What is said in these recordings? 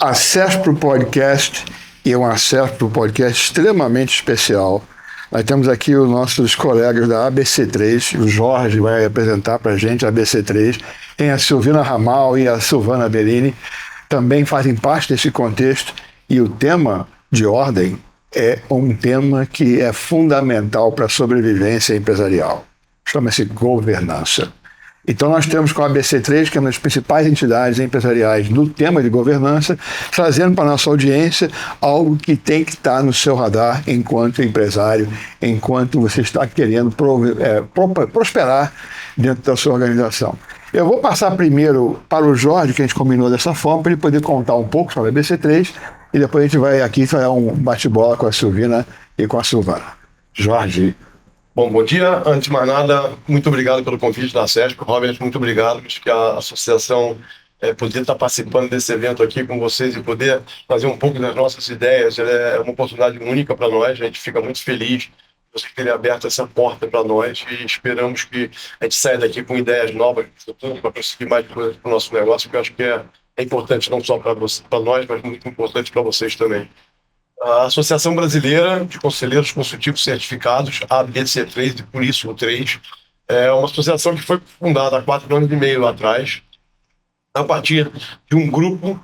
acesso para o podcast, e é um acesso para o podcast extremamente especial. Nós temos aqui os nossos colegas da ABC3, o Jorge vai apresentar para a gente a ABC3, tem a Silvina Ramal e a Silvana Bellini, também fazem parte desse contexto, e o tema de ordem é um tema que é fundamental para a sobrevivência empresarial. Chama-se governança. Então nós temos com a ABC3, que é uma das principais entidades empresariais no tema de governança, trazendo para a nossa audiência algo que tem que estar no seu radar enquanto empresário, enquanto você está querendo prosperar dentro da sua organização. Eu vou passar primeiro para o Jorge, que a gente combinou dessa forma, para ele poder contar um pouco sobre a ABC3, e depois a gente vai aqui fazer um bate-bola com a Silvina e com a Silvana. Jorge. Bom dia. Antes de mais nada, muito obrigado pelo convite da SESP. Robert, muito obrigado. Acho que a associação poder estar participando desse evento aqui com vocês e poder fazer um pouco das nossas ideias é uma oportunidade única para nós. A gente fica muito feliz de vocês terem aberto essa porta para nós e esperamos que a gente saia daqui com ideias novas para conseguir mais coisas para o nosso negócio, que eu acho que é importante não só para nós, mas muito importante para vocês também. A Associação Brasileira de Conselheiros Consultivos Certificados, a ABC3, e por isso o 3, é uma associação que foi fundada há 4 anos e meio atrás, a partir de um grupo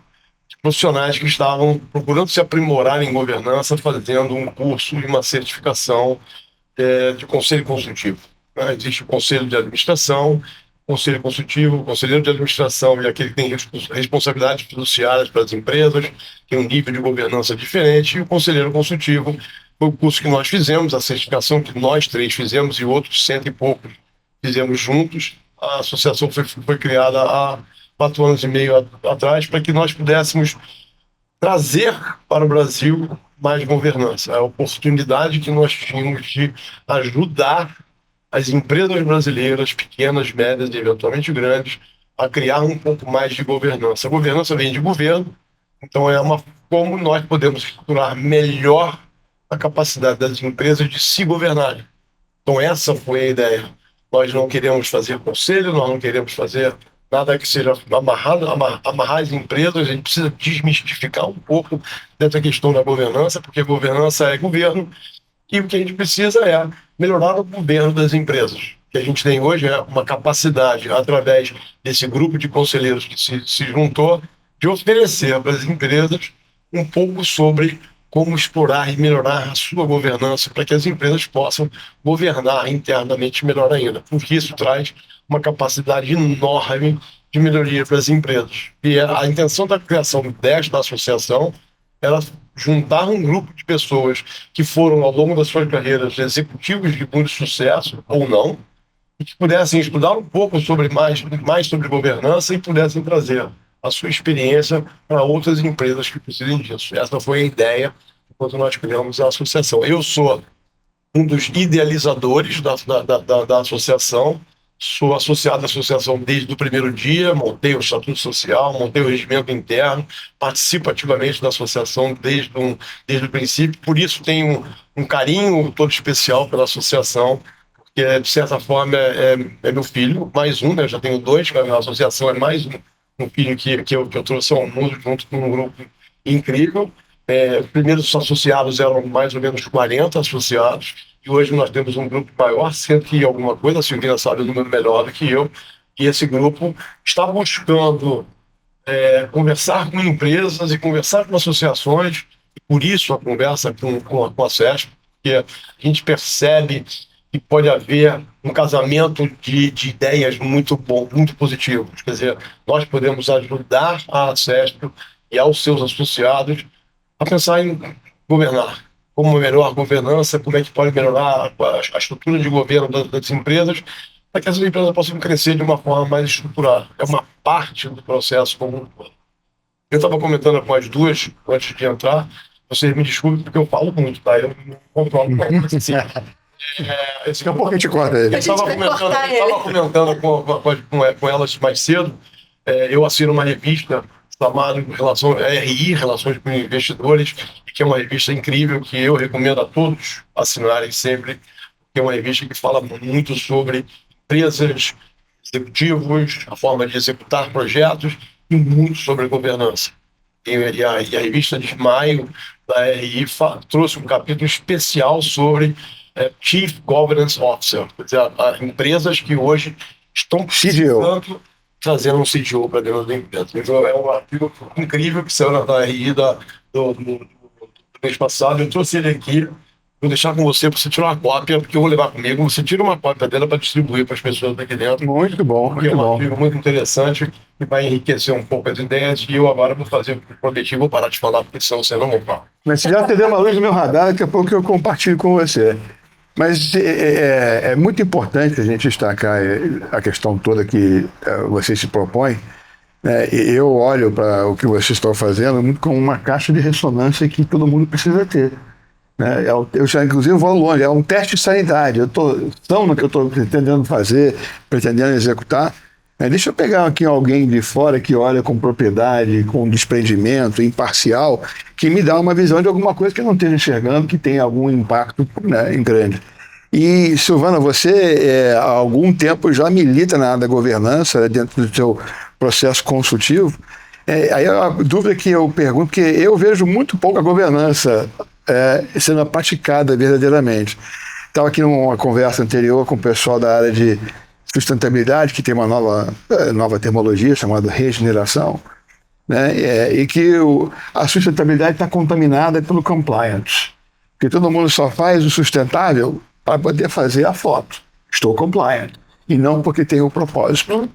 de profissionais que estavam procurando se aprimorar em governança, fazendo um curso e uma certificação de conselho consultivo. Existe o conselho de administração, conselho consultivo, o conselheiro de administração e aquele que tem responsabilidades fiduciárias para as empresas, tem um nível de governança diferente, e o conselheiro consultivo foi o curso que nós fizemos, a certificação que nós 3 fizemos e outros 100 e poucos fizemos juntos. A associação foi criada há 4 anos e meio atrás para que nós pudéssemos trazer para o Brasil mais governança, a oportunidade que nós tínhamos de ajudar as empresas brasileiras, pequenas, médias e eventualmente grandes, a criar um pouco mais de governança. A governança vem de governo, então como nós podemos estruturar melhor a capacidade das empresas de se governarem. Então essa foi a ideia. Nós não queremos fazer conselho, nós não queremos fazer nada que seja amarrar as empresas, a gente precisa desmistificar um pouco dessa questão da governança, porque governança é governo, e o que a gente precisa é melhorar o governo das empresas. O que a gente tem hoje é uma capacidade, através desse grupo de conselheiros que se juntou, de oferecer para as empresas um pouco sobre como explorar e melhorar a sua governança para que as empresas possam governar internamente melhor ainda. Porque isso traz uma capacidade enorme de melhoria para as empresas. E a intenção da criação desta associação era juntar um grupo de pessoas que foram, ao longo das suas carreiras, executivos de muito sucesso, ou não, e que pudessem estudar um pouco mais sobre governança e pudessem trazer a sua experiência para outras empresas que precisem disso. Essa foi a ideia quando nós criamos a associação. Eu sou um dos idealizadores da associação, sou associado à associação desde o primeiro dia, montei o estatuto social, montei o regimento interno, participo ativamente da associação desde o princípio, por isso tenho um carinho todo especial pela associação, porque de certa forma é meu filho, mais um, né? Eu já tenho 2, a associação é mais um filho que eu trouxe ao mundo junto com um grupo incrível. Os primeiros associados eram mais ou menos 40 associados, e hoje nós temos um grupo maior, 100 e alguma coisa, a Silvina sabe o número melhor do que eu, e esse grupo está buscando conversar com empresas e conversar com associações, e por isso a conversa com a SESP, porque a gente percebe que pode haver um casamento de ideias muito bom, muito positivos. Quer dizer, nós podemos ajudar a SESP e aos seus associados a pensar em governar, como melhor governança, como é que pode melhorar a estrutura de governo das empresas, para que essas empresas possam crescer de uma forma mais estruturada. É uma parte do processo como um todo. Eu estava comentando com as duas, antes de entrar, vocês me desculpem porque eu falo muito, tá? Eu não controlo muito. Assim. Daqui a pouco a gente corta ele. Eu estava comentando com elas mais cedo, eu assino uma revista chamada RI, Relações com Investidores, que é uma revista incrível que eu recomendo a todos assinarem sempre, que é uma revista que fala muito sobre empresas, executivos, a forma de executar projetos e muito sobre governança. e a revista de maio da RI trouxe um capítulo especial sobre Chief Governance Officer, quer dizer, empresas que hoje estão precisando trazer um CTO para dentro da empresa. Então, é um artigo incrível que saiu da RI do mês passado. Eu trouxe ele aqui. Vou deixar com você para você tirar uma cópia, porque eu vou levar comigo. Você tira uma cópia dela para distribuir para as pessoas daqui dentro. Muito bom, muito bom. É um bom. artigo muito interessante que vai enriquecer um pouco as ideias. E eu agora vou fazer o que prometi, vou parar de falar, porque senão você não vai falar. Mas você já acendeu uma luz no meu radar, daqui a pouco eu compartilho com você. Mas é muito importante a gente destacar a questão toda que você se propõe. Eu olho para o que vocês estão fazendo muito como uma caixa de ressonância que todo mundo precisa ter. Eu já, inclusive, vou longe, é um teste de sanidade. Estão no que eu estou pretendendo fazer, pretendendo executar. Deixa eu pegar aqui alguém de fora que olha com propriedade, com desprendimento, imparcial, que me dá uma visão de alguma coisa que eu não esteja enxergando, que tem algum impacto, em grande. E, Silvana, você há algum tempo já milita na área da governança, dentro do seu processo consultivo. Aí a dúvida que eu pergunto, porque eu vejo muito pouco a governança sendo praticada verdadeiramente. Estava aqui numa conversa anterior com o pessoal da área de sustentabilidade, que tem uma nova terminologia chamada regeneração, e que a sustentabilidade está contaminada pelo compliance, porque todo mundo só faz o sustentável para poder fazer a foto. Estou compliant. E não porque tem o propósito.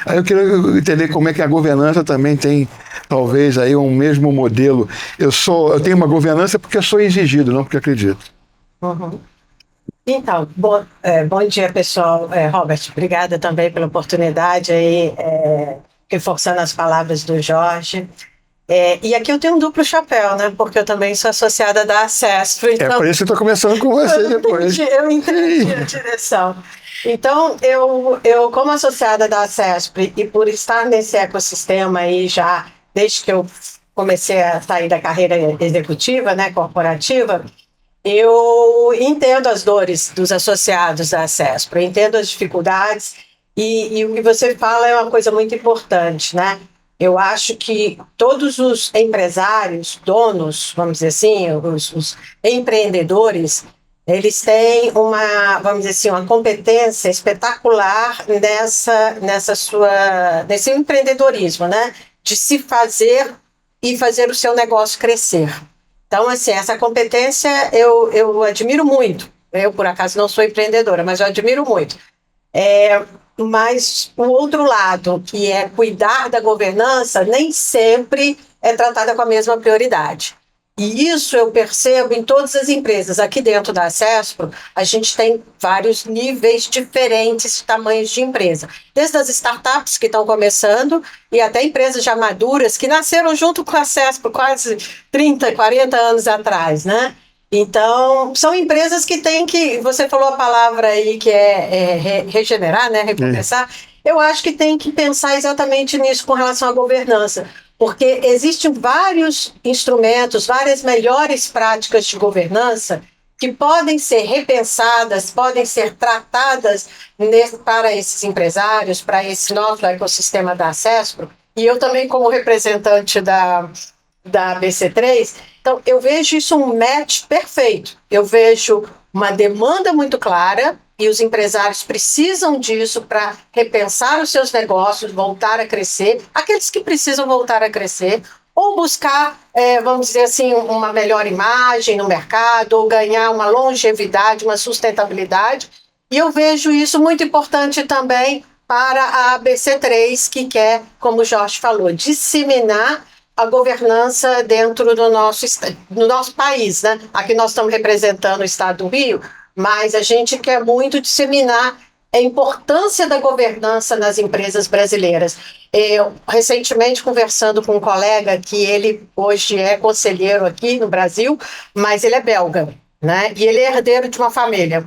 Aí eu queria entender como é que a governança também tem, talvez, aí um mesmo modelo. Eu tenho uma governança porque eu sou exigido, não porque acredito. Uhum. Então, bom dia, pessoal. Robert, obrigada também pela oportunidade aí, reforçando as palavras do Jorge. E aqui eu tenho um duplo chapéu, né? Porque eu também sou associada da ACESP. Então, por isso que eu estou começando com você depois. Eu entendi a direção. Então, eu como associada da ACESP e por estar nesse ecossistema aí já desde que eu comecei a sair da carreira executiva, né, corporativa, eu entendo as dores dos associados da ACESP, eu entendo as dificuldades e o que você fala é uma coisa muito importante, né? Eu acho que todos os empresários, donos, vamos dizer assim, os empreendedores, eles têm uma competência espetacular nesse empreendedorismo, né? De se fazer e fazer o seu negócio crescer. Então, assim, essa competência eu admiro muito. Eu, por acaso, não sou empreendedora, mas eu admiro muito. Mas o outro lado, que é cuidar da governança, nem sempre é tratada com a mesma prioridade. E isso eu percebo em todas as empresas. Aqui dentro da ACESPRO, a gente tem vários níveis diferentes de tamanhos de empresa. Desde as startups que estão começando e até empresas já maduras que nasceram junto com a ACESPRO quase 30, 40 anos atrás, né? Então, são empresas que têm que... Você falou a palavra aí que é regenerar, né? Recomeçar. Eu acho que tem que pensar exatamente nisso com relação à governança. Porque existem vários instrumentos, várias melhores práticas de governança que podem ser repensadas, podem ser tratadas para esses empresários, para esse nosso ecossistema da ACESPRO. E eu também, como representante da ABC3, então eu vejo isso um match perfeito. Eu vejo uma demanda muito clara e os empresários precisam disso para repensar os seus negócios, voltar a crescer, aqueles que precisam voltar a crescer, ou buscar, vamos dizer assim, uma melhor imagem no mercado, ou ganhar uma longevidade, uma sustentabilidade. E eu vejo isso muito importante também para a ABC3, que quer, como o Jorge falou, disseminar a governança dentro do nosso país, né? Aqui nós estamos representando o estado do Rio, mas a gente quer muito disseminar a importância da governança nas empresas brasileiras. Eu, recentemente, conversando com um colega que ele hoje é conselheiro aqui no Brasil, mas ele é belga, né? E ele é herdeiro de uma família.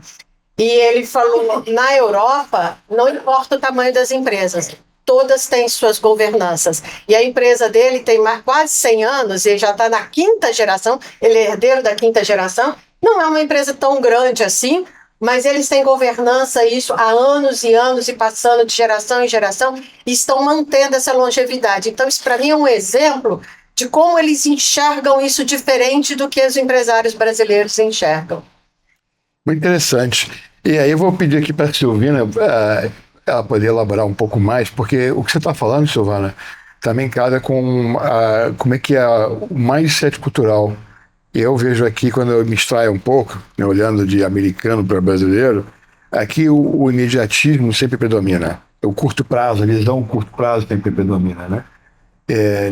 E ele falou, na Europa, não importa o tamanho das empresas, todas têm suas governanças. E a empresa dele tem quase 100 anos, ele já está na 5ª geração, ele é herdeiro da 5ª geração. Não é uma empresa tão grande assim, mas eles têm governança isso há anos e anos e passando de geração em geração e estão mantendo essa longevidade. Então, isso para mim é um exemplo de como eles enxergam isso diferente do que os empresários brasileiros enxergam. Muito interessante. E aí eu vou pedir aqui para a Silvina ela poder elaborar um pouco mais, porque o que você está falando, Silvana, também casa com como é que é o mindset cultural. Eu vejo aqui, quando eu me extraio um pouco, né, olhando de americano para brasileiro, aqui o imediatismo sempre predomina. O curto prazo, a visão curto prazo sempre predomina, né?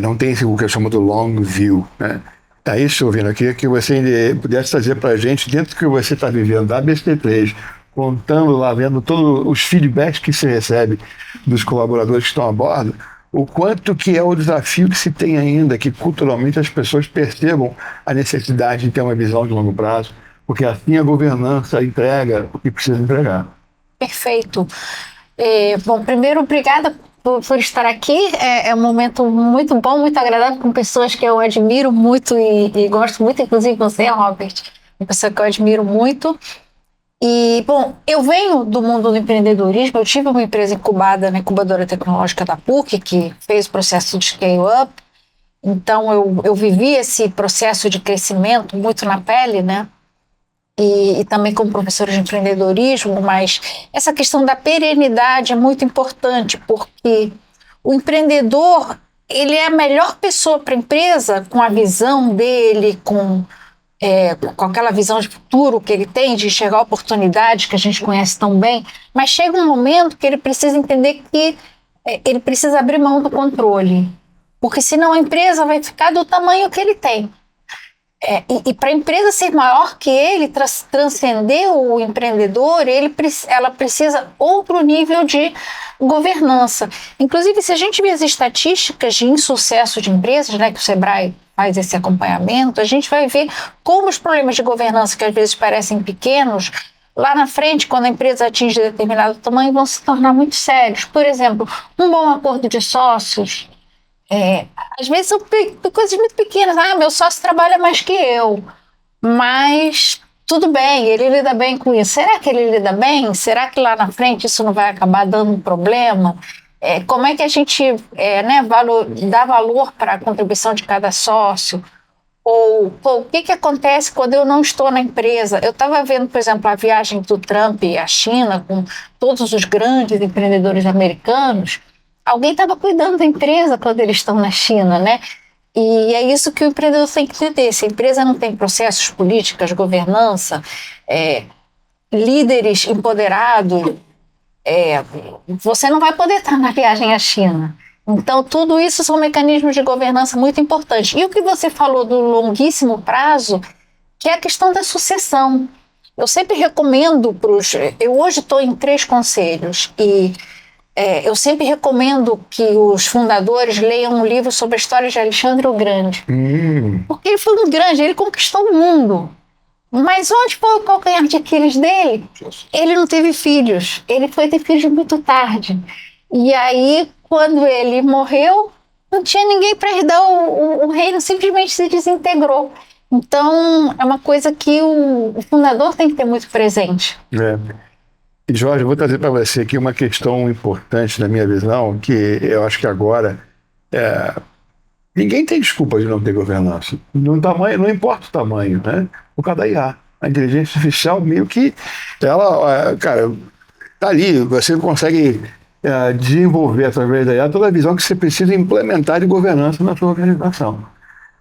Não tem o que eu chamo do long view, né? Aí, Silvina, eu queria que você pudesse trazer para a gente, dentro do que você está vivendo da ABC3, contando lá, vendo todos os feedbacks que você recebe dos colaboradores que estão a bordo, o quanto que é o desafio que se tem ainda, que culturalmente as pessoas percebam a necessidade de ter uma visão de longo prazo, porque assim a governança entrega o que precisa entregar. Perfeito. Bom, primeiro, obrigada por estar aqui. É um momento muito bom, muito agradável, com pessoas que eu admiro muito e gosto muito, inclusive você, Robert, uma pessoa que eu admiro muito. E, bom, eu venho do mundo do empreendedorismo. Eu tive uma empresa incubada na incubadora tecnológica da PUC, que fez o processo de scale-up. Então, eu vivi esse processo de crescimento muito na pele, né? E também como professora de empreendedorismo, mas essa questão da perenidade é muito importante, porque o empreendedor, ele é a melhor pessoa para a empresa, com a visão dele, com aquela visão de futuro que ele tem, de enxergar oportunidades que a gente conhece tão bem, mas chega um momento que ele precisa entender que ele precisa abrir mão do controle, porque senão a empresa vai ficar do tamanho que ele tem. E para a empresa ser maior que ele, transcender o empreendedor, ela precisa outro nível de governança. Inclusive, se a gente vê as estatísticas de insucesso de empresas, né, que o Sebrae faz esse acompanhamento, a gente vai ver como os problemas de governança, que às vezes parecem pequenos, lá na frente, quando a empresa atinge determinado tamanho, vão se tornar muito sérios. Por exemplo, um bom acordo de sócios. Às vezes são coisas muito pequenas. Meu sócio trabalha mais que eu, mas tudo bem, ele lida bem com isso. Será que ele lida bem? Será que lá na frente isso não vai acabar dando um problema? Como é que a gente dá valor para a contribuição de cada sócio? Ou o que acontece quando eu não estou na empresa? Eu estava vendo, por exemplo, a viagem do Trump à China, com todos os grandes empreendedores americanos. Alguém estava cuidando da empresa quando eles estão na China, né? E é isso que o empreendedor tem que entender. Se a empresa não tem processos, políticas, governança, líderes empoderados, você não vai poder estar na viagem à China. Então, tudo isso são mecanismos de governança muito importantes. E o que você falou do longuíssimo prazo, que é a questão da sucessão. Eu sempre recomendo eu hoje estou em 3 conselhos e eu sempre recomendo que os fundadores leiam um livro sobre a história de Alexandre o Grande. Porque ele foi um grande, ele conquistou o mundo. Mas onde foi o calcanhar de Aquiles dele? Ele não teve filhos. Ele foi ter filhos muito tarde. E aí, quando ele morreu, não tinha ninguém para herdar o reino, simplesmente se desintegrou. Então, é uma coisa que o fundador tem que ter muito presente. E, Jorge, eu vou trazer para você aqui uma questão importante na minha visão, que eu acho que agora ninguém tem desculpa de não ter governança. Não importa o tamanho, né? Por causa da IA. A inteligência artificial meio que ela, cara, tá ali, você consegue desenvolver através da IA toda a visão que você precisa implementar de governança na sua organização.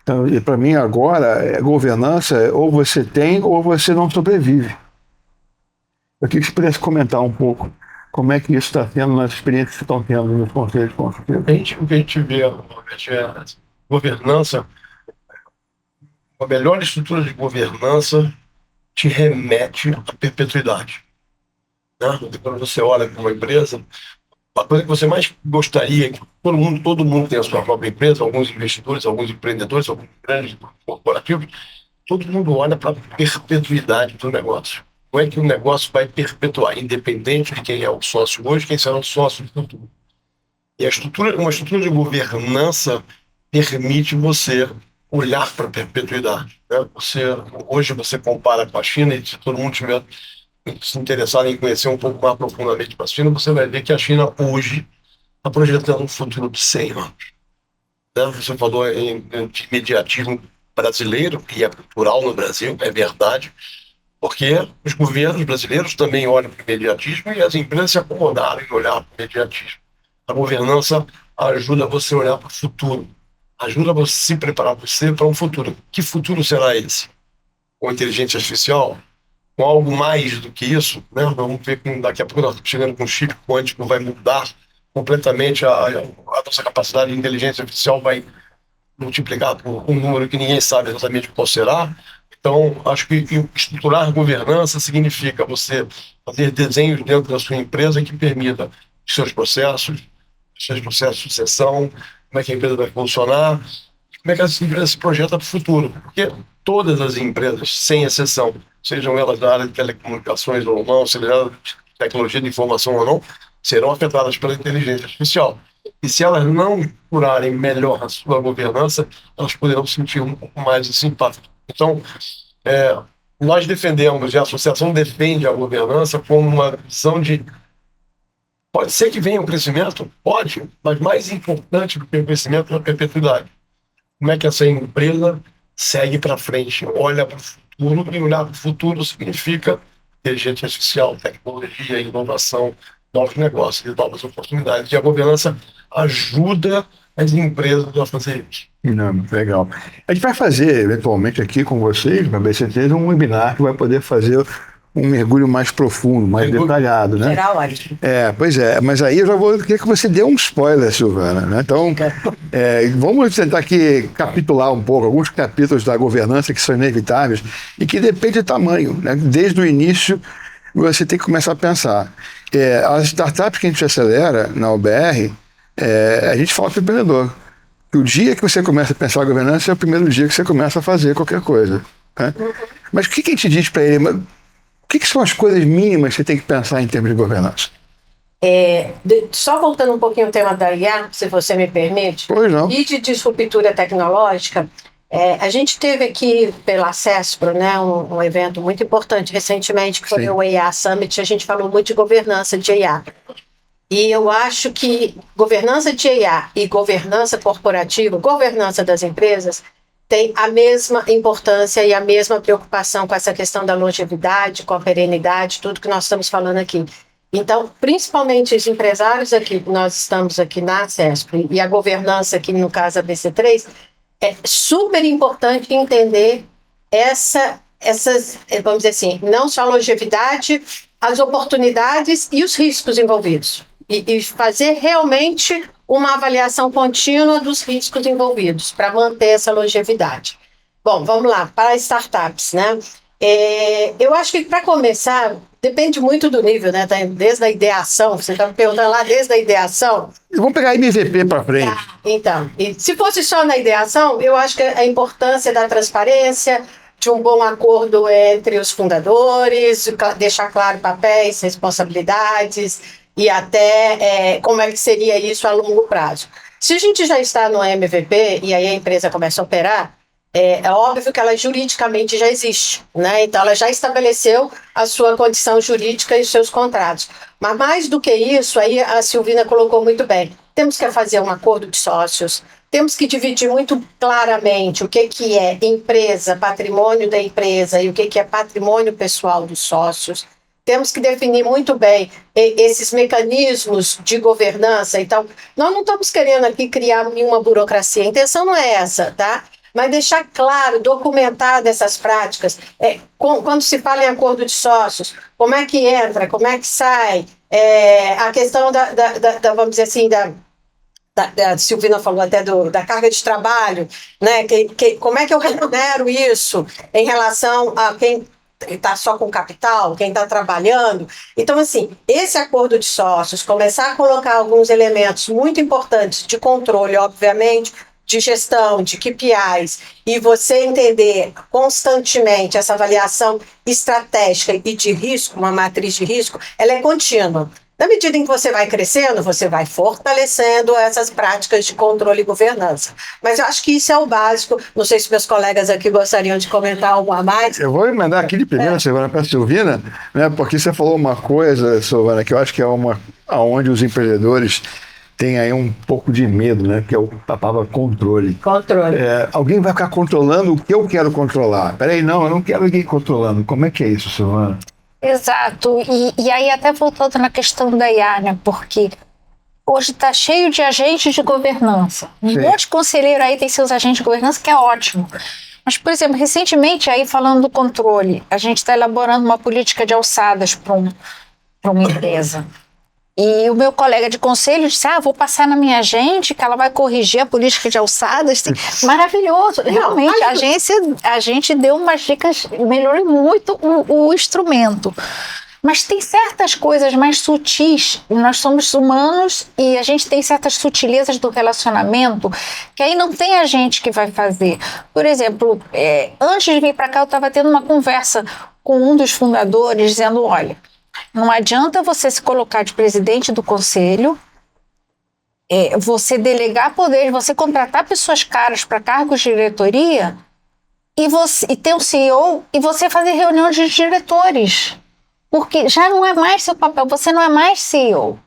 Então, para mim agora, governança ou você tem ou você não sobrevive. Eu queria que você pudesse comentar um pouco como é que isso está sendo nas experiências que estão tendo nos conselhos consultivos. O que a gente vê, governança, a melhor estrutura de governança te remete à perpetuidade. Né? Quando você olha para uma empresa, a coisa que você mais gostaria é que todo mundo tenha a sua própria empresa, alguns investidores, alguns empreendedores, alguns grandes corporativos, todo mundo olha para a perpetuidade do negócio. Como é que o negócio vai perpetuar, independente de quem é o sócio hoje, quem será o sócio no futuro. E uma estrutura de governança permite você olhar para a perpetuidade. Né? Hoje você compara com a China, e se todo mundo tiver se interessado em conhecer um pouco mais profundamente para a China, você vai ver que a China hoje está projetando um futuro de 100 anos. né? Você falou de imediatismo brasileiro, e é cultural no Brasil, é verdade, porque os governos brasileiros também olham para o imediatismo e as empresas se acomodaram em olhar para o imediatismo. A governança ajuda você a olhar para o futuro, ajuda você a se preparar você para um futuro. Que futuro será esse? Com inteligência artificial? Com algo mais do que isso? Né? Vamos ver que daqui a pouco nós estamos chegando com um chip quântico, vai mudar completamente a nossa capacidade de inteligência artificial, vai multiplicar por um número que ninguém sabe exatamente qual será. Então, acho que estruturar governança significa você fazer desenhos dentro da sua empresa que permita os seus processos de sucessão, como é que a empresa vai funcionar, como é que essa empresa se projeta para o futuro. Porque todas as empresas, sem exceção, sejam elas da área de telecomunicações ou não, sejam elas de tecnologia de informação ou não, serão afetadas pela inteligência artificial. E se elas não curarem melhor a sua governança, elas poderão sentir um pouco mais esse impacto. Então, nós defendemos, e a associação defende a governança como uma visão de... Pode ser que venha um crescimento? Pode, mas mais importante do que o crescimento é a perpetuidade. Como é que essa empresa segue para frente, olha para o futuro, e olhar para o futuro significa inteligência artificial, tecnologia, inovação, novos negócios e novas oportunidades. E a governança ajuda as empresas a fazer isso. Não, legal. A gente vai fazer, eventualmente, aqui com vocês, na BC3, um webinar que vai poder fazer um mergulho mais profundo, mais detalhado, né? Será ótimo. Pois é, mas aí eu já vou querer que você dê um spoiler, Silvana, né? Então, vamos tentar aqui capitular um pouco alguns capítulos da governança que são inevitáveis e que depende do tamanho, né? Desde o início, você tem que começar a pensar. As startups que a gente acelera na UBR, a gente fala para o empreendedor que o dia que você começa a pensar a governança é o primeiro dia que você começa a fazer qualquer coisa, né? Mas o que a gente diz para ele? O que são as coisas mínimas que você tem que pensar em termos de governança? Só voltando um pouquinho ao tema da IA, se você me permite. Pois não. E de disruptura tecnológica, a gente teve aqui pela CESPRO, né, um evento muito importante recentemente, que foi o IA Summit. A gente falou muito de governança de IA. E eu acho que governança de IA e governança corporativa, governança das empresas, tem a mesma importância e a mesma preocupação com essa questão da longevidade, com a perenidade, tudo que nós estamos falando aqui. Então, principalmente os empresários aqui, nós estamos aqui na CESP, e a governança aqui, no caso a BC3, é super importante entender essas, vamos dizer assim, não só a longevidade, as oportunidades e os riscos envolvidos. E fazer realmente uma avaliação contínua dos riscos envolvidos para manter essa longevidade. Bom, vamos lá, para as startups, né? Eu acho que, para começar, depende muito do nível, né? Desde a ideação, você está me perguntando lá, desde a ideação. Vamos pegar MVP para frente. Então, e se fosse só na ideação, eu acho que a importância da transparência, de um bom acordo entre os fundadores, deixar claro papéis, responsabilidades, e até como é que seria isso a longo prazo. Se a gente já está no MVP e aí a empresa começa a operar, é óbvio que ela juridicamente já existe, né? Então ela já estabeleceu a sua condição jurídica e os seus contratos. Mas mais do que isso, aí a Silvina colocou muito bem, temos que fazer um acordo de sócios, temos que dividir muito claramente o que é empresa, patrimônio da empresa e o que é patrimônio pessoal dos sócios. Temos que definir muito bem esses mecanismos de governança. Então, nós não estamos querendo aqui criar nenhuma burocracia. A intenção não é essa, tá? Mas deixar claro, documentar essas práticas. Quando se fala em acordo de sócios, como é que entra, como é que sai, a questão vamos dizer assim, a Silvina falou até da carga de trabalho, né? Como é que eu remunero isso em relação a quem está só com capital, quem está trabalhando. Então, assim, esse acordo de sócios, começar a colocar alguns elementos muito importantes de controle, obviamente, de gestão, de KPIs, e você entender constantemente essa avaliação estratégica e de risco, uma matriz de risco, ela é contínua. Na medida em que você vai crescendo, você vai fortalecendo essas práticas de controle e governança. Mas eu acho que isso é o básico. Não sei se meus colegas aqui gostariam de comentar algo a mais. Eu vou emendar aqui de primeira, Silvana, para a Silvina, né, porque você falou uma coisa, Silvana, que eu acho que é onde os empreendedores tem aí um pouco de medo, né? Que é a palavra controle. Controle. Alguém vai ficar controlando o que eu quero controlar. Peraí, não, eu não quero ninguém controlando. Como é que é isso, Silvana? Exato. E aí, até voltando na questão da IA, né? Porque hoje está cheio de agentes de governança. Um Sim. monte de conselheiro aí tem seus agentes de governança, que é ótimo. Mas, por exemplo, recentemente, aí falando do controle, a gente está elaborando uma política de alçadas para uma empresa. E o meu colega de conselho disse, vou passar na minha agente, que ela vai corrigir a política de alçadas. Maravilhoso. Realmente, a gente deu umas dicas, melhorou muito o instrumento. Mas tem certas coisas mais sutis, nós somos humanos e a gente tem certas sutilezas do relacionamento que aí não tem a gente que vai fazer. Por exemplo, antes de vir para cá eu estava tendo uma conversa com um dos fundadores dizendo, olha, não adianta você se colocar de presidente do conselho, você delegar poderes, você contratar pessoas caras para cargos de diretoria e ter um CEO e você fazer reuniões de diretores. Porque já não é mais seu papel, você não é mais CEO.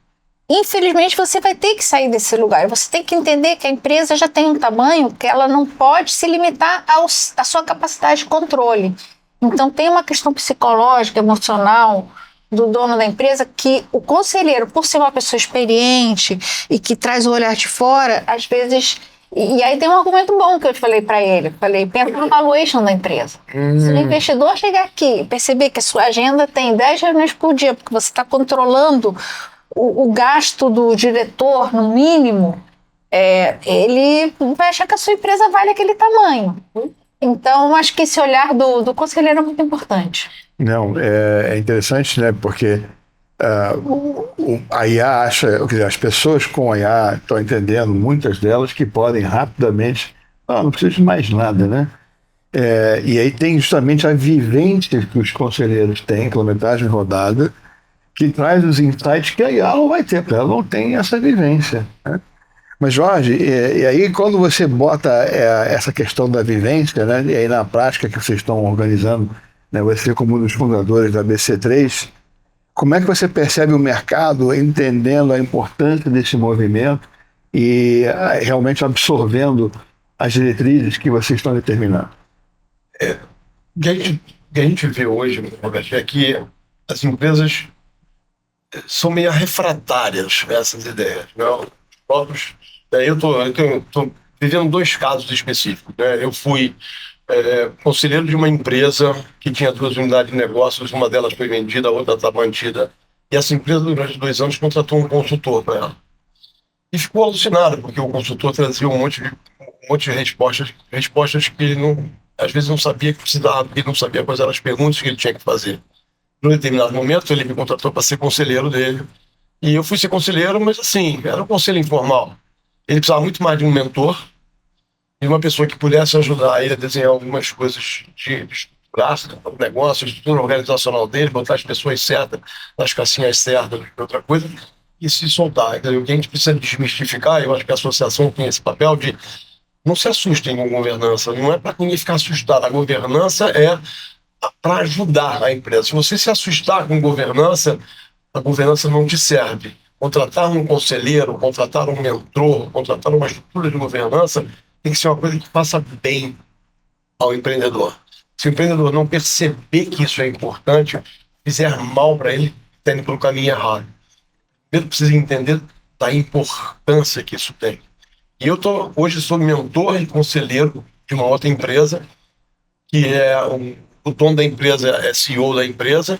Infelizmente, você vai ter que sair desse lugar. Você tem que entender que a empresa já tem um tamanho que ela não pode se limitar à sua capacidade de controle. Então, tem uma questão psicológica, emocional do dono da empresa que o conselheiro, por ser uma pessoa experiente e que traz o olhar de fora, às vezes... E aí tem um argumento bom que eu falei para ele. Falei, pensa no valuation da empresa. Se o investidor chegar aqui e perceber que a sua agenda tem 10 reuniões por dia, porque você está controlando o gasto do diretor no mínimo, ele vai achar que a sua empresa vale aquele tamanho. Então, acho que esse olhar do conselheiro é muito importante. Não, é interessante, né? Porque a IA acha, quer dizer, as pessoas com a IA estão entendendo, muitas delas, que podem rapidamente, não precisa de mais nada, né? E aí tem justamente a vivência que os conselheiros têm, quilometragem rodada, que traz os insights que a IA não vai ter, porque ela não tem essa vivência, né? Mas, Jorge, e aí quando você bota essa questão da vivência, né, e aí na prática que vocês estão organizando, né, você como um dos fundadores da BC3, como é que você percebe o mercado entendendo a importância desse movimento e realmente absorvendo as diretrizes que vocês estão determinando? O que a gente vê hoje, Roberto, é que as empresas são meio refratárias a essas ideias. Né? Os próprios, eu estou vivendo 2 casos específicos. Né? Eu fui conselheiro de uma empresa que tinha 2 unidades de negócios, uma delas foi vendida, a outra está mantida. E essa empresa, durante 2 anos, contratou um consultor para ela. E ficou alucinado, porque o consultor trazia um monte de respostas que ele não, às vezes não sabia que precisava, porque ele não sabia quais eram as perguntas que ele tinha que fazer. Num determinado momento, ele me contratou para ser conselheiro dele. E eu fui ser conselheiro, mas assim, era um conselho informal. Ele precisava muito mais de um mentor, e uma pessoa que pudesse ajudar ele a desenhar algumas coisas de estruturar o negócio, a estrutura organizacional dele, botar as pessoas certas, nas caixinhas certas, outra coisa, e se soltar. Então, o que a gente precisa desmistificar, eu acho que a associação tem esse papel de não se assustem com governança, não é para ninguém ficar assustado. A governança é para ajudar a empresa. Se você se assustar com governança, a governança não te serve. Contratar um conselheiro, contratar um mentor, contratar uma estrutura de governança tem que ser uma coisa que faça bem ao empreendedor. Se o empreendedor não perceber que isso é importante, fizer mal para ele, está indo pelo caminho errado. Primeiro precisa entender da importância que isso tem. E eu hoje sou mentor e conselheiro de uma outra empresa, que o dono da empresa é CEO da empresa.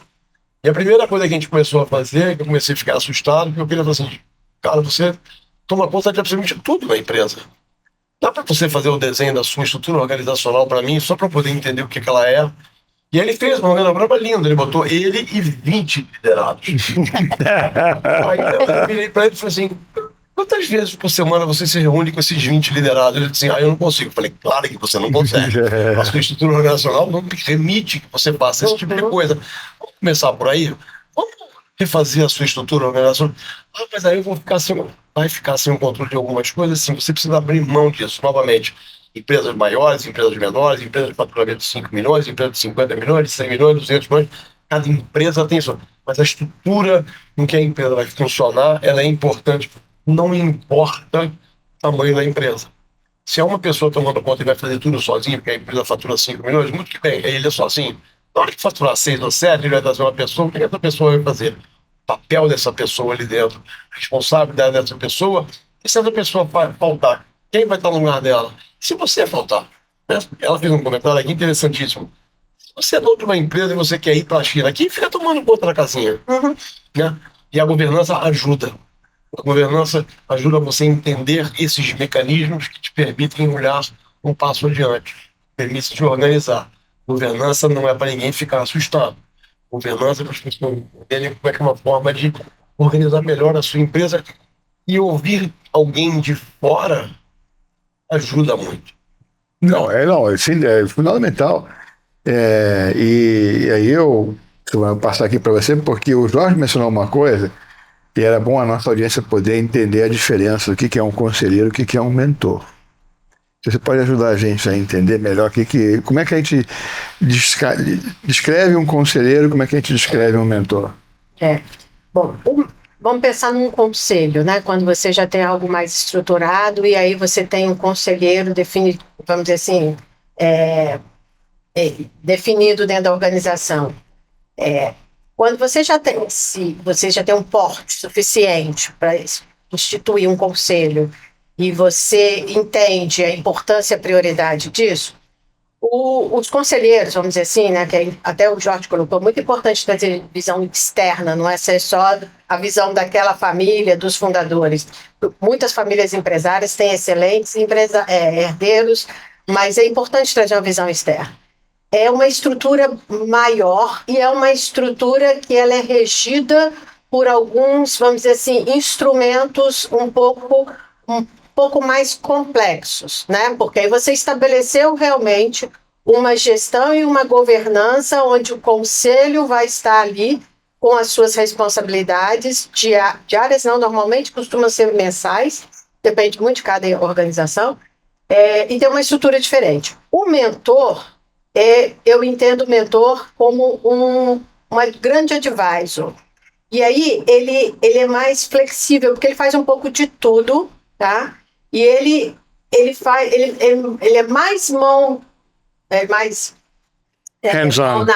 E a primeira coisa que a gente começou a fazer, que eu comecei a ficar assustado, porque eu queria falar assim, cara, você toma conta de absolutamente tudo na empresa. Dá para você fazer o desenho da sua estrutura organizacional para mim, só para poder entender o que ela é? E aí ele fez uma organograma linda, ele botou ele e 20 liderados. Aí eu virei para ele e falei assim, quantas vezes por semana você se reúne com esses 20 liderados? Ele disse assim, eu não consigo. Eu falei, claro que você não consegue. A sua estrutura organizacional não permite que você faça esse tipo de coisa. Vamos começar por aí? Vamos refazer a sua estrutura organizacional? Mas aí eu vai ficar sem o controle de algumas coisas. Assim, você precisa abrir mão disso. Novamente, empresas maiores, empresas menores, empresas de faturamento de 5 milhões, empresas de 50 milhões, de 100 milhões, 200 milhões. Cada empresa tem isso. Mas a estrutura em que a empresa vai funcionar, ela é importante não importa o tamanho da empresa. Se é uma pessoa tomando conta e vai fazer tudo sozinho, porque a empresa fatura 5 milhões, muito que bem, ele é sozinho. Na hora que faturar 6 ou 7, ele vai trazer uma pessoa, o que essa pessoa vai fazer? O papel dessa pessoa ali dentro, a responsabilidade dessa pessoa, e se essa pessoa faltar, quem vai estar no lugar dela? Se você faltar, né? Ela fez um comentário aqui interessantíssimo. Se você é dono de uma empresa e você quer ir para a China, quem fica tomando conta da casinha? Né? E a governança ajuda. A governança ajuda você a entender esses mecanismos que te permitem olhar um passo adiante, permite te organizar. Governança não é para ninguém ficar assustado. Governança é para as pessoas entenderem como é que é uma forma de organizar melhor a sua empresa, e ouvir alguém de fora ajuda muito. Não, assim, é fundamental. E aí eu vou passar aqui para você, porque o Jorge mencionou uma coisa que era bom a nossa audiência poder entender a diferença do que é um conselheiro e o que é um mentor. Você pode ajudar a gente a entender melhor como é que a gente descreve um conselheiro, como é que a gente descreve um mentor? Bom, vamos pensar num conselho, né? Quando você já tem algo mais estruturado e aí você tem um conselheiro definido, vamos dizer assim, definido dentro da organização. Quando você já tem um porte suficiente para instituir um conselho e você entende a importância e a prioridade disso, os conselheiros, vamos dizer assim, né, que até o Jorge colocou, muito importante trazer visão externa, não é ser só a visão daquela família, dos fundadores. Muitas famílias empresárias têm excelentes herdeiros, mas é importante trazer uma visão externa. É uma estrutura maior e é uma estrutura que ela é regida por alguns, vamos dizer assim, instrumentos um pouco mais complexos, né? Porque aí você estabeleceu realmente uma gestão e uma governança onde o conselho vai estar ali com as suas responsabilidades diárias, não, normalmente costumam ser mensais, depende muito de cada organização, e tem uma estrutura diferente. O mentor, eu entendo o mentor como uma grande advisor. E aí ele é mais flexível, porque ele faz um pouco de tudo, tá? E ele é mais hands-on.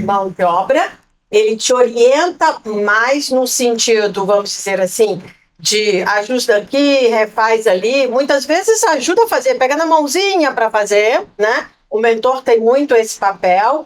Mão de obra. Ele te orienta mais no sentido, vamos dizer assim, de ajusta aqui, refaz ali. Muitas vezes ajuda a fazer, pega na mãozinha para fazer, né? O mentor tem muito esse papel.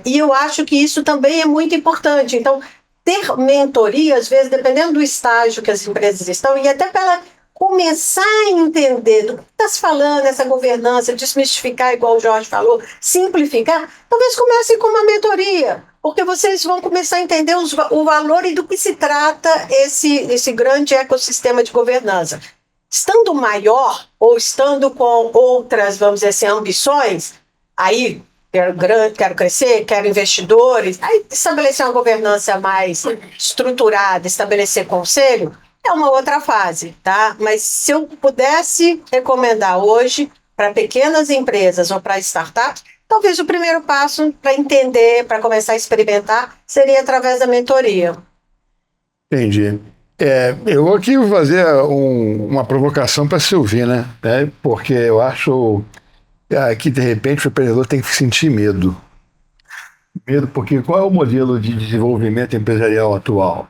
E eu acho que isso também é muito importante. Então, ter mentoria, às vezes, dependendo do estágio que as empresas estão, e até para ela começar a entender do que está se falando, essa governança, desmistificar, igual o Jorge falou, simplificar, talvez comece com uma mentoria, porque vocês vão começar a entender o valor e do que se trata esse grande ecossistema de governança. Estando maior, ou estando com outras, vamos dizer assim, ambições, aí quero crescer, quero investidores, aí estabelecer uma governança mais estruturada, estabelecer conselho, é uma outra fase, tá? Mas se eu pudesse recomendar hoje para pequenas empresas ou para startups, talvez o primeiro passo para entender, para começar a experimentar, seria através da mentoria. Entendi. Eu aqui vou fazer uma provocação para a Silvina, né? Porque eu acho que, de repente, o empreendedor tem que sentir medo. Medo, porque qual é o modelo de desenvolvimento empresarial atual?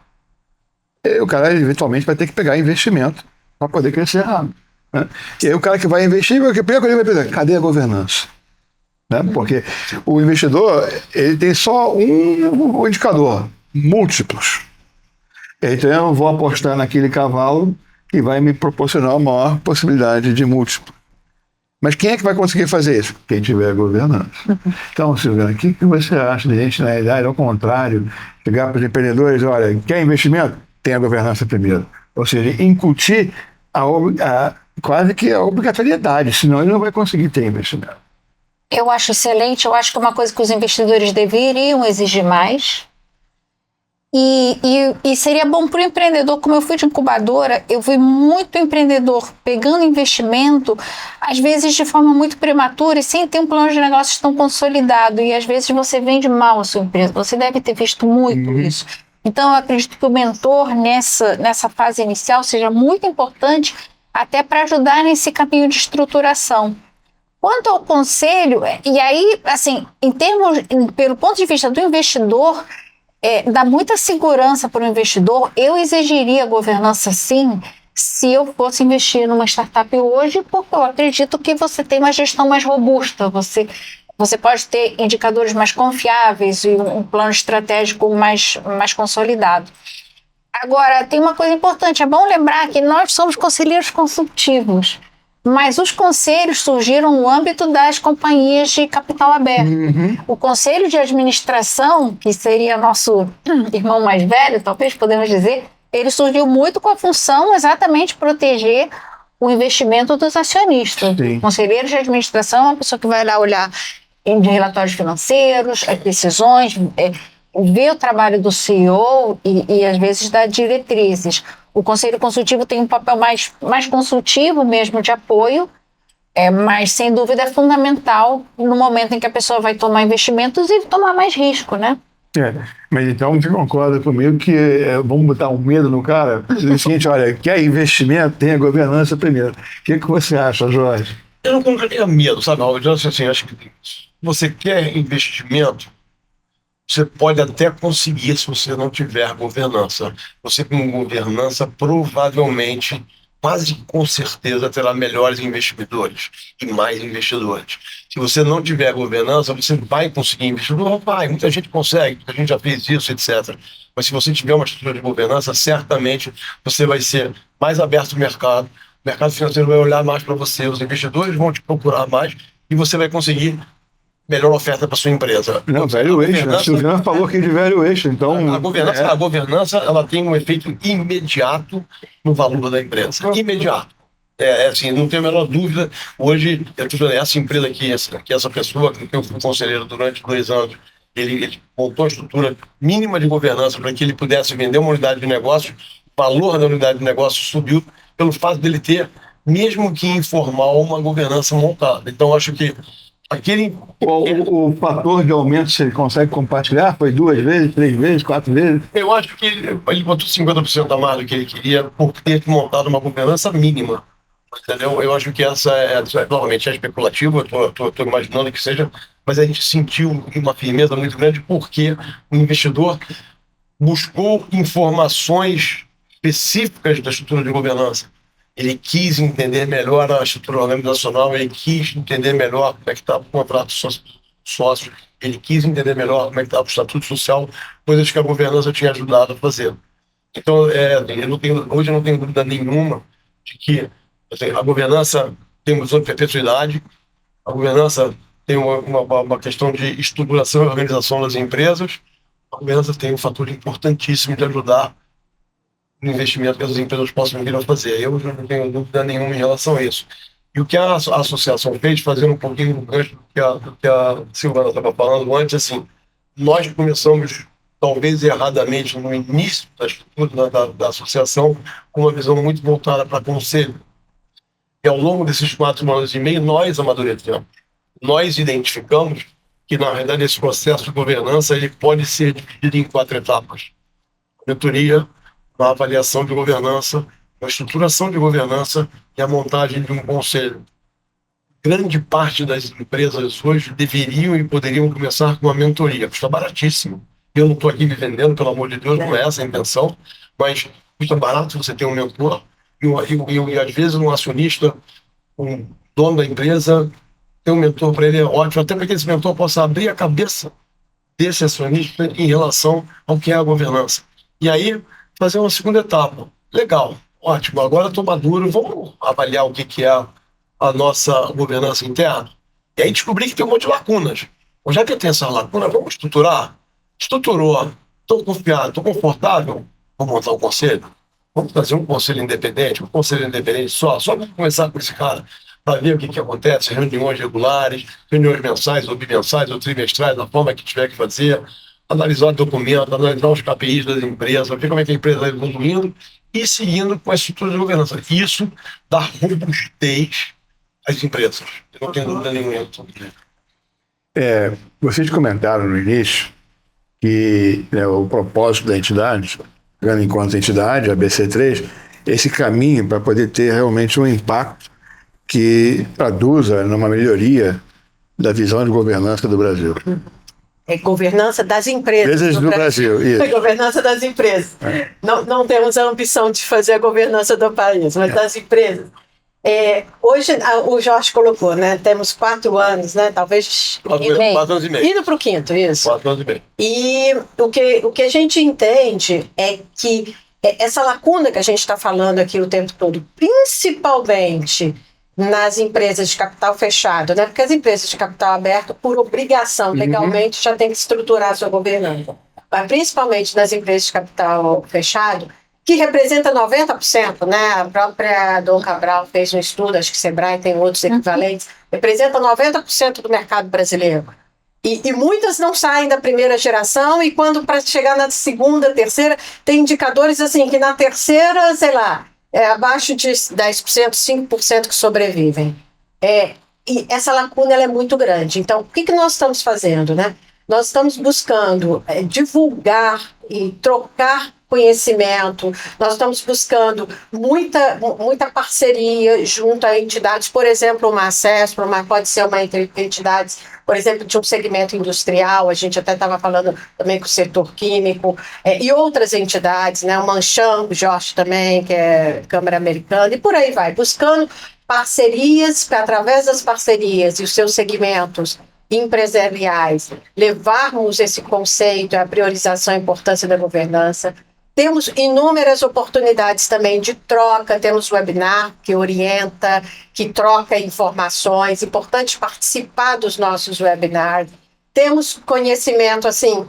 O cara, eventualmente, vai ter que pegar investimento para poder crescer rápido, né? E aí o cara que vai investir, a primeira coisa que ele vai pensar, cadê a governança? Né? Porque o investidor, ele tem só um indicador, múltiplos. Então eu vou apostar naquele cavalo que vai me proporcionar a maior possibilidade de múltiplo. Mas quem é que vai conseguir fazer isso? Quem tiver governança. Então, Silvana, o que você acha de a gente, na realidade, ao contrário, chegar para os empreendedores, olha, quer investimento? Tem a governança primeiro. Ou seja, incutir quase que a obrigatoriedade, senão ele não vai conseguir ter investimento. Eu acho excelente, eu acho que é uma coisa que os investidores deveriam exigir mais. E seria bom para o empreendedor, como eu fui de incubadora, eu vi muito empreendedor pegando investimento, às vezes de forma muito prematura e sem ter um plano de negócios tão consolidado, e às vezes você vende mal a sua empresa, você deve ter visto muito isso. Então, eu acredito que o mentor, nessa fase inicial, seja muito importante até para ajudar nesse caminho de estruturação. Quanto ao conselho, e aí, assim, pelo ponto de vista do investidor, dá muita segurança para o investidor. Eu exigiria governança, sim, se eu fosse investir numa startup hoje, porque eu acredito que você tem uma gestão mais robusta, você pode ter indicadores mais confiáveis e um plano estratégico mais consolidado. Agora, tem uma coisa importante, é bom lembrar que nós somos conselheiros consultivos, mas os conselhos surgiram no âmbito das companhias de capital aberto. O conselho de administração, que seria nosso irmão mais velho, talvez podemos dizer, ele surgiu muito com a função exatamente de proteger o investimento dos acionistas. Sim. O conselheiro de administração é uma pessoa que vai lá olhar em relatórios financeiros, as decisões, ver o trabalho do CEO e às vezes dar diretrizes. O conselho consultivo tem um papel mais consultivo mesmo, de apoio, mas sem dúvida é fundamental no momento em que a pessoa vai tomar investimentos e tomar mais risco, né? Mas então você concorda comigo que vamos botar um medo no cara? É o seguinte, olha, quer investimento, tem a governança primeiro. O que você acha, Jorge? Eu não colocaria medo, sabe? Eu assim, acho que se você quer investimento, você pode até conseguir se você não tiver governança. Você com governança provavelmente, quase com certeza, terá melhores investidores e mais investidores. Se você não tiver governança, você vai conseguir investidor? Vai, muita gente consegue, muita gente já fez isso, etc. Mas se você tiver uma estrutura de governança, certamente você vai ser mais aberto ao mercado, o mercado financeiro vai olhar mais para você, os investidores vão te procurar mais e você vai conseguir melhor oferta para sua empresa. Não, valuation. A Silviana falou aqui de valuation, então... A governança ela tem um efeito imediato no valor da empresa. Imediato. Assim, não tenho a menor dúvida. Hoje, essa empresa aqui, essa pessoa que eu fui conselheiro durante 2 anos, ele montou a estrutura mínima de governança para que ele pudesse vender uma unidade de negócio. O valor da unidade de negócio subiu pelo fato dele ter, mesmo que informal, uma governança montada. Então, acho que o fator de aumento você consegue compartilhar? Foi 2 vezes, 3 vezes, 4 vezes? Eu acho que ele botou 50% a mais do que ele queria por ter montado uma governança mínima. Entendeu? Eu acho que essa novamente, é especulativa, estou imaginando que seja, mas a gente sentiu uma firmeza muito grande porque o investidor buscou informações específicas da estrutura de governança. Ele quis entender melhor a estrutura organizacional, ele quis entender melhor como é que estava o contrato sócio, ele quis entender melhor como é que estava o estatuto social, coisas que a governança tinha ajudado a fazer. Então, hoje eu não tenho dúvida nenhuma de que assim, a governança tem uma visão de perpetuidade, a governança tem uma questão de estruturação e organização das empresas, a governança tem um fator importantíssimo de ajudar no investimento que as empresas possam vir a fazer. Eu não tenho dúvida nenhuma em relação a isso. E o que a associação fez, fazendo um pouquinho do gancho do que a Silvana estava falando antes, assim, nós começamos, talvez erradamente, no início da estrutura da associação, com uma visão muito voltada para conselho. E ao longo desses 4 anos e meio, nós amadurecemos. Nós identificamos que, na verdade, esse processo de governança ele pode ser dividido em 4 etapas. Mentoria, a avaliação de governança, a estruturação de governança e a montagem de um conselho. Grande parte das empresas hoje deveriam e poderiam começar com uma mentoria. Custa baratíssimo. Eu não estou aqui me vendendo, pelo amor de Deus, não é essa a intenção, mas custa barato você ter um mentor e às vezes um acionista, um dono da empresa, ter um mentor para ele é ótimo, até para que esse mentor possa abrir a cabeça desse acionista em relação ao que é a governança. E aí, fazer uma segunda etapa. Legal, ótimo, agora estou maduro, vamos avaliar o que é a nossa governança interna. E aí descobri que tem um monte de lacunas. Já que eu tenho essa lacuna, vamos estruturar. Estruturou, estou confiado, estou confortável, vamos montar um conselho. Vamos fazer um conselho independente só vamos começar com esse cara, para ver o que acontece, reuniões regulares, reuniões mensais, ou bimensais, ou trimestrais, da forma que tiver que fazer, analisar o documento, analisar os KPIs das empresas, ver como é que a empresa está evoluindo e seguindo com a estrutura de governança. Isso dá robustez às empresas. Eu não tenho dúvida nenhuma sobre isso. Vocês comentaram no início que o propósito da entidade, pegando em conta a entidade, a ABC3, esse caminho para poder ter realmente um impacto que traduza numa melhoria da visão de governança do Brasil. É governança das empresas. Empresas do Brasil, isso. É governança das empresas. Não temos a ambição de fazer a governança do país, mas das empresas. Hoje, o Jorge colocou, né? Temos 4 anos, né? Talvez 4 anos e meio. Indo para o 5º, isso. 4 anos e meio. E o que a gente entende é que essa lacuna que a gente está falando aqui o tempo todo, principalmente nas empresas de capital fechado, né? Porque as empresas de capital aberto, por obrigação, legalmente, já tem que estruturar a sua governança. Mas principalmente nas empresas de capital fechado, que representa 90%, né? A própria Dom Cabral fez um estudo, acho que Sebrae tem outros equivalentes, representa 90% do mercado brasileiro. E muitas não saem da primeira geração, e quando para chegar na segunda, terceira, tem indicadores assim, que na terceira, sei lá, abaixo de 10%, 5% que sobrevivem. E essa lacuna ela é muito grande. Então, o que nós estamos fazendo, né? Nós estamos buscando divulgar e trocar conhecimento, nós estamos buscando muita parceria junto a entidades, por exemplo, uma ACESPRO, pode ser uma entidade, por exemplo, de um segmento industrial, a gente até estava falando também com o setor químico, e outras entidades, né, o Mancham, o Jorge também, que é Câmara Americana, e por aí vai, buscando parcerias, para através das parcerias e os seus segmentos empresariais, levarmos esse conceito, a priorização e a importância da governança. Temos inúmeras oportunidades também de troca, temos webinar que orienta, que troca informações, importante participar dos nossos webinars. Temos conhecimento, assim,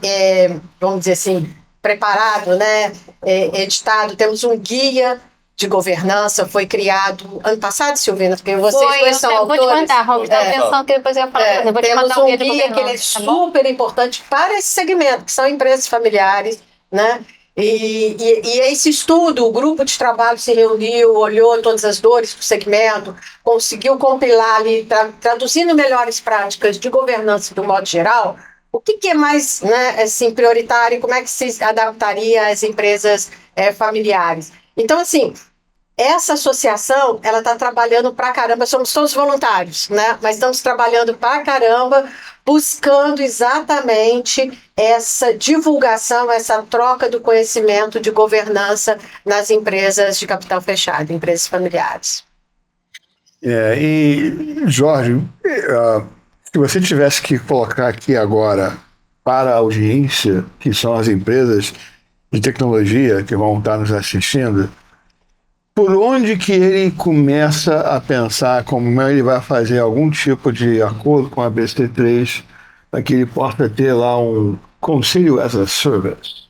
vamos dizer assim, preparado, né? Editado, temos um guia de governança, foi criado ano passado, Silvina, porque vocês dois são autores. Vou te contar, Rob, atenção que depois eu ia falar. Eu vou te temos mandar um guia guia que ele é super importante para esse segmento, que são empresas familiares, né? E esse estudo, o grupo de trabalho se reuniu, olhou todas as dores do segmento, conseguiu compilar ali, traduzindo melhores práticas de governança do modo geral, o que é mais, né, assim, prioritário, como é que se adaptaria às empresas familiares. Então, assim, essa associação, ela está trabalhando pra caramba, somos todos voluntários, né? Mas estamos trabalhando pra caramba, buscando exatamente essa divulgação, essa troca do conhecimento de governança nas empresas de capital fechado, empresas familiares. E, Jorge, se você tivesse que colocar aqui agora para a audiência, que são as empresas de tecnologia que vão estar nos assistindo, por onde que ele começa a pensar como ele vai fazer algum tipo de acordo com a BC3 para que ele possa ter lá um Conselho as a Service?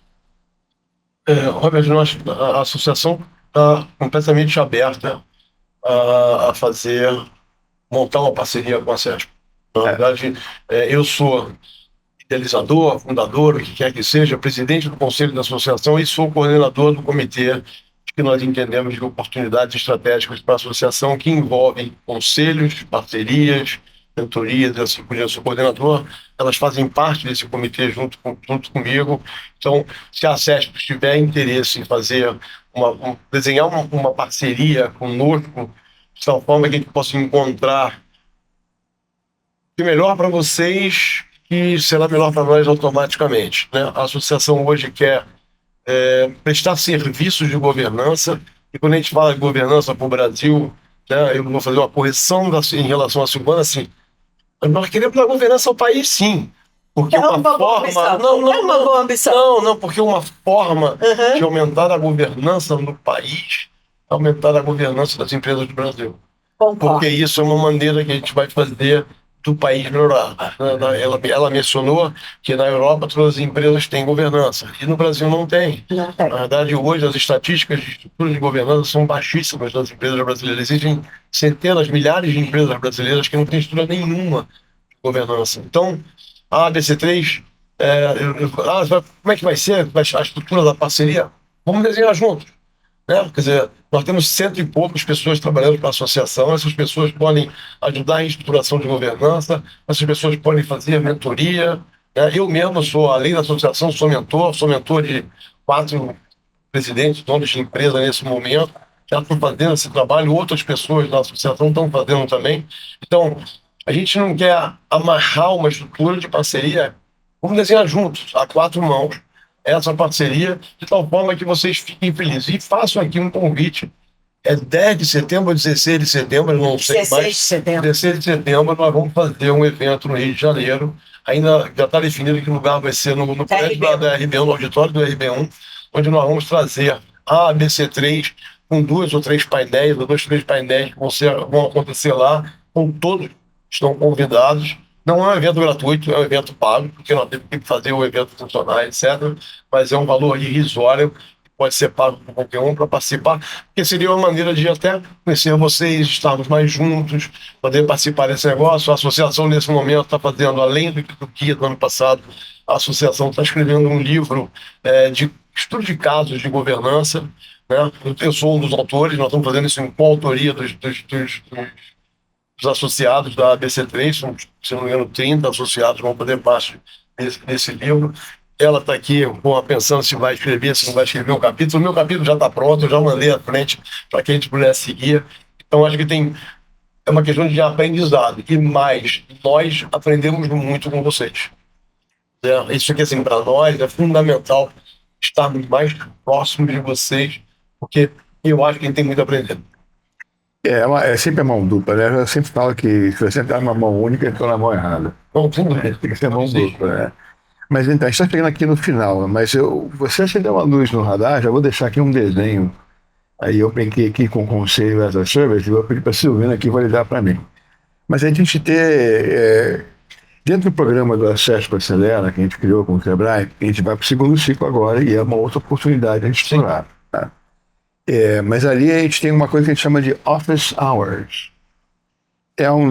Robert, a associação está completamente aberta a montar uma parceria com a CESP. Na verdade, eu sou idealizador, fundador, o que quer que seja, presidente do Conselho da Associação e sou coordenador do comitê que nós entendemos de oportunidades estratégicas para a associação que envolvem conselhos, parcerias, mentorias, assim por diante. Eu sou coordenador, elas fazem parte desse comitê junto comigo. Então, se a CESP tiver interesse em fazer desenhar uma parceria conosco, de tal forma que a gente possa encontrar o melhor para vocês, que será melhor para nós automaticamente, né? A associação hoje quer prestar serviços de governança, e quando a gente fala de governança para o Brasil, né, eu vou fazer uma correção em relação à Silvana, assim, nós queremos dar governança ao país, sim, porque uma forma... boa ambição. Não, porque uma forma de aumentar a governança no país, aumentar a governança das empresas do Brasil. Concordo. Porque isso é uma maneira que a gente vai fazer do país melhorar. Ela mencionou que na Europa todas as empresas têm governança e no Brasil não tem. Não tem. Na verdade, hoje as estatísticas de estrutura de governança são baixíssimas das empresas brasileiras. Existem centenas, milhares de empresas brasileiras que não têm estrutura nenhuma de governança. Então, a ABC3, como é que vai ser a estrutura da parceria? Vamos desenhar juntos. Né? Quer dizer, nós temos 100 e poucas pessoas trabalhando para a associação, essas pessoas podem ajudar em estruturação de governança, essas pessoas podem fazer mentoria, Eu mesmo sou, além da associação, sou mentor de 4 presidentes, donos de empresa nesse momento. Já estou fazendo esse trabalho, outras pessoas da associação estão fazendo também. Então, a gente não quer amarrar uma estrutura de parceria, vamos desenhar juntos, a 4 mãos, essa parceria, de tal forma que vocês fiquem felizes. E faço aqui um convite. É 10 de setembro ou 16 de setembro, eu não sei 16 mais. de setembro. 16 de setembro nós vamos fazer um evento no Rio de Janeiro. Ainda já está definido que lugar vai ser no prédio da RB1, no auditório do RB1, onde nós vamos trazer a ABC3 com 2 ou 3 painéis, ou 2 ou 3 painéis que vão acontecer lá, com todos que estão convidados. Não é um evento gratuito, é um evento pago, porque nós temos que fazer o evento funcionar, etc. Mas é um valor irrisório, pode ser pago por qualquer um para participar, porque seria uma maneira de até conhecer vocês, estarmos mais juntos, poder participar desse negócio. A associação, nesse momento, está fazendo, além do que do ano passado, a associação está escrevendo um livro de estudo de casos de governança, né? Eu sou um dos autores, nós estamos fazendo isso em coautoria dos associados da ABC3, são, se não me engano, 30 associados vão fazer parte desse livro. Ela está aqui pensando se vai escrever, se não vai escrever um capítulo. O meu capítulo já está pronto, eu já mandei à frente para que a gente pudesse seguir. Então, acho que é uma questão de aprendizado. E mais, nós aprendemos muito com vocês. Isso aqui, assim, para nós é fundamental estarmos mais próximos de vocês, porque eu acho que a gente tem muito a aprender. É sempre a mão dupla, né? Eu sempre falo que se você entrar numa mão única, entrou na mão errada. Não, tudo bem. Tem que ser mão dupla, né? Mas então, a gente está chegando aqui no final, mas você acendeu uma luz no radar, já vou deixar aqui um desenho. Aí eu brinquei aqui com o Conselho as a Service e vou pedir para a Silvina aqui validar para mim. Mas a gente dentro do programa do Acesso para Acelera, que a gente criou com o Sebrae, a gente vai para o segundo ciclo agora e é uma outra oportunidade de a gente explorar. Tá? Mas ali a gente tem uma coisa que a gente chama de Office Hours.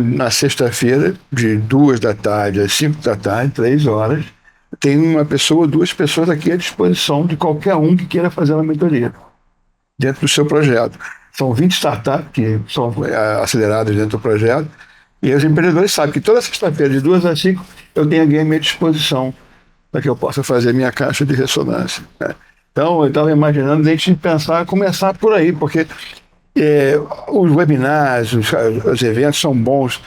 Na sexta-feira, de 2 da tarde às 5 da tarde, 3 horas, tem uma pessoa, 2 pessoas aqui à disposição de qualquer um que queira fazer uma mentoria dentro do seu projeto. São 20 startups que são aceleradas dentro do projeto e os empreendedores sabem que toda sexta-feira, de 2 às 5, eu tenho alguém à minha disposição para que eu possa fazer minha caixa de ressonância, né? Então, eu estava imaginando a gente começar por aí, porque os webinars, os eventos são bons,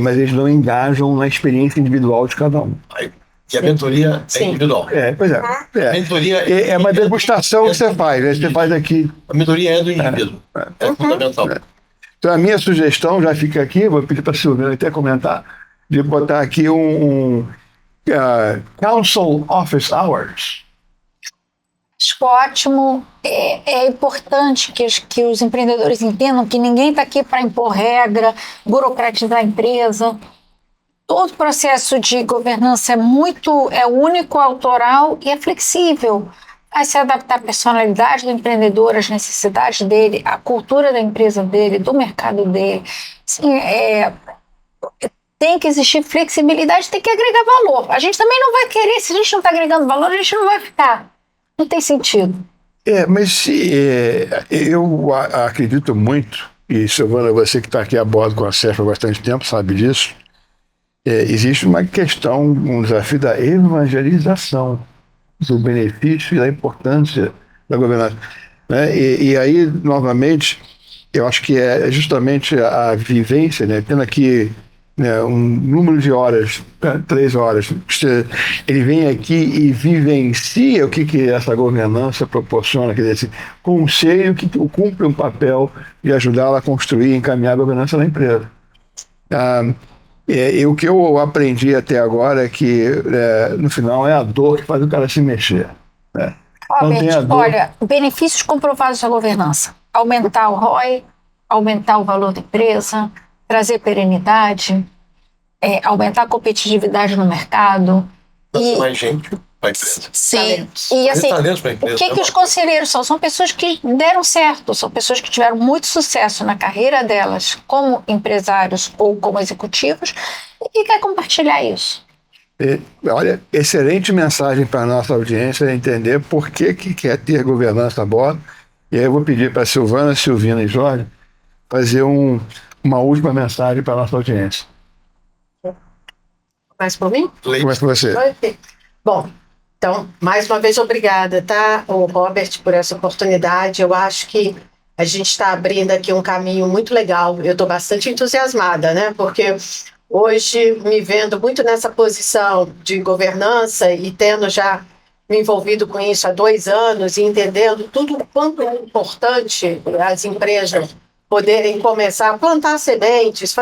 mas eles não engajam na experiência individual de cada um. E a mentoria é individual. Pois é. A mentoria É uma degustação que você faz, né? Você faz aqui. A mentoria é do indivíduo. É fundamental. Então, a minha sugestão, já fica aqui, vou pedir para a Silvina até comentar, de botar aqui Council Office Hours. Acho ótimo. É importante que os empreendedores entendam que ninguém está aqui para impor regra, burocratizar a empresa. Todo o processo de governança é único, autoral e é flexível. Vai se adaptar à personalidade do empreendedor, às necessidades dele, à cultura da empresa dele, do mercado dele. Assim, tem que existir flexibilidade, tem que agregar valor. A gente também não vai querer, se a gente não está agregando valor, a gente não vai ficar. Não tem sentido. Mas eu acredito muito, e Silvana, você que está aqui a bordo com a CEF há bastante tempo, sabe disso, existe uma questão, um desafio da evangelização do benefício e da importância da governança, né? E aí, novamente, eu acho que é justamente a vivência, né? Tendo aqui, né, um número de horas, 3 horas, ele vem aqui e vivencia o que essa governança proporciona, quer dizer, esse conselho que cumpre um papel de ajudá-la a construir e encaminhar a governança da empresa. O que eu aprendi até agora é que, no final, é a dor que faz o cara se mexer, né? Robert, olha, benefícios comprovados da governança. Aumentar o ROI, aumentar o valor da empresa, trazer perenidade, aumentar a competitividade no mercado. Mais gente para a empresa. Sim. E assim, o que os conselheiros são? São pessoas que deram certo, são pessoas que tiveram muito sucesso na carreira delas como empresários ou como executivos e que quer compartilhar isso. Olha, excelente mensagem para a nossa audiência entender por que quer ter governança a bordo. E aí eu vou pedir para Silvana, Silvina e Jorge fazer uma última mensagem para a nossa audiência. Mais por mim? Começa com você. Ok. Bom, então, mais uma vez, obrigada, tá, o Robert, por essa oportunidade. Eu acho que a gente está abrindo aqui um caminho muito legal. Eu estou bastante entusiasmada, né? Porque hoje, me vendo muito nessa posição de governança e tendo já me envolvido com isso há 2 anos e entendendo tudo o quanto é importante as empresas poderem começar a plantar sementes,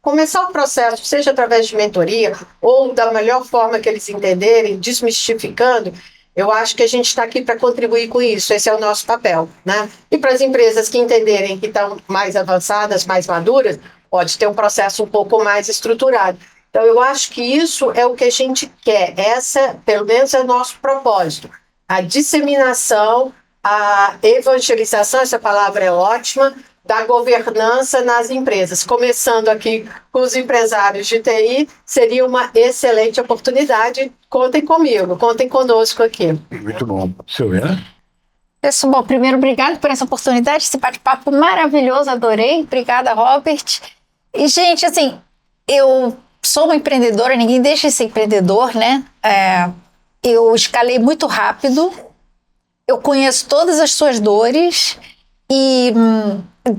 começar o processo, seja através de mentoria ou da melhor forma que eles entenderem, desmistificando. Eu acho que a gente está aqui para contribuir com isso, esse é o nosso papel, né? E para as empresas que entenderem que estão mais avançadas, mais maduras, pode ter um processo um pouco mais estruturado. Então, eu acho que isso é o que a gente quer, pelo menos, é o nosso propósito. A disseminação, a evangelização, essa palavra é ótima, da governança nas empresas. Começando aqui com os empresários de TI, seria uma excelente oportunidade. Contem comigo, contem conosco aqui. Muito bom. Silvina? Pessoal, bom, primeiro, obrigado por essa oportunidade, esse bate-papo maravilhoso, adorei. Obrigada, Robert. E, gente, assim, eu sou uma empreendedora, ninguém deixa de ser empreendedor, né? Eu escalei muito rápido, eu conheço todas as suas dores e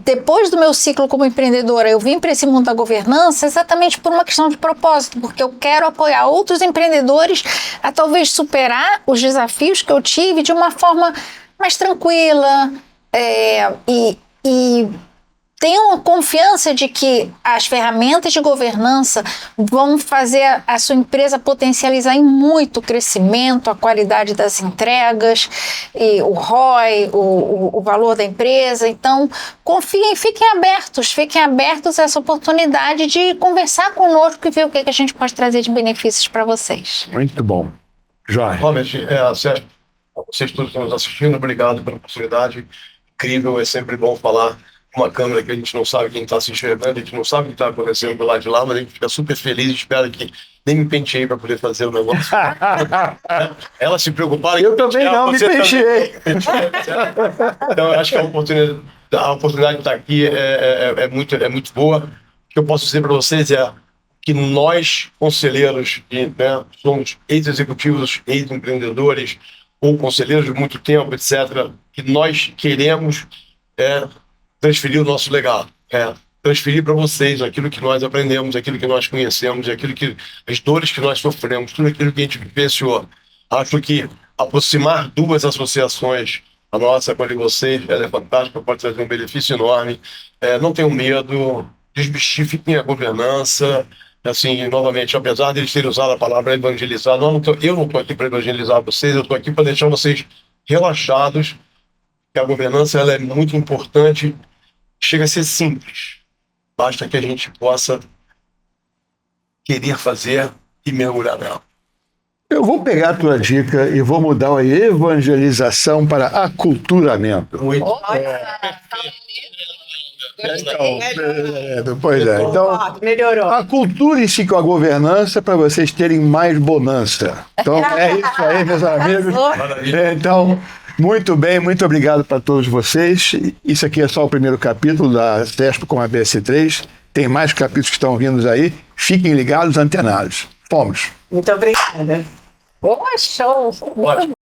depois do meu ciclo como empreendedora, eu vim para esse mundo da governança exatamente por uma questão de propósito, porque eu quero apoiar outros empreendedores a talvez superar os desafios que eu tive de uma forma mais tranquila e tenham confiança de que as ferramentas de governança vão fazer a sua empresa potencializar em muito o crescimento, a qualidade das entregas, e o ROI, o valor da empresa. Então, confiem, fiquem abertos a essa oportunidade de conversar conosco e ver o que a gente pode trazer de benefícios para vocês. Muito bom. Jorge? Robert, Sérgio, vocês todos que estão nos assistindo, obrigado pela oportunidade. Incrível, é sempre bom falar uma câmera que a gente não sabe quem está se enxergando, a gente não sabe o que está acontecendo do lado de lá, mas a gente fica super feliz e espera que nem me penteei para poder fazer o negócio. Elas se preocuparam. Eu também não me penteei. Então, eu acho que a oportunidade de estar aqui é muito boa. O que eu posso dizer para vocês é que nós, conselheiros, somos ex-executivos, ex-empreendedores, ou conselheiros de muito tempo, etc., que nós queremos transferir o nosso legado, transferir para vocês aquilo que nós aprendemos, aquilo que nós conhecemos, as dores que nós sofremos, tudo aquilo que a gente vivenciou. Acho que aproximar 2 associações, a nossa com a de vocês, ela é fantástica, pode trazer um benefício enorme. Não tenham medo, desmistifiquem a governança. Assim, novamente, apesar de eles terem usado a palavra evangelizar, eu não estou aqui para evangelizar vocês, eu estou aqui para deixar vocês relaxados, que a governança ela é muito importante, chega a ser simples, basta que a gente possa querer fazer e mergulhar nela. Eu vou pegar a tua dica e vou mudar a evangelização para aculturamento. Muito. Pois é. Então, Melhorou. aculturem-se com a governança para vocês terem mais bonança. Então, é isso aí, meus amigos. Então, muito bem, muito obrigado para todos vocês. Isso aqui é só o primeiro capítulo da CESP com a BS3. Tem mais capítulos que estão vindo aí. Fiquem ligados, antenados. Fomos. Muito obrigada. Show! Ótimo.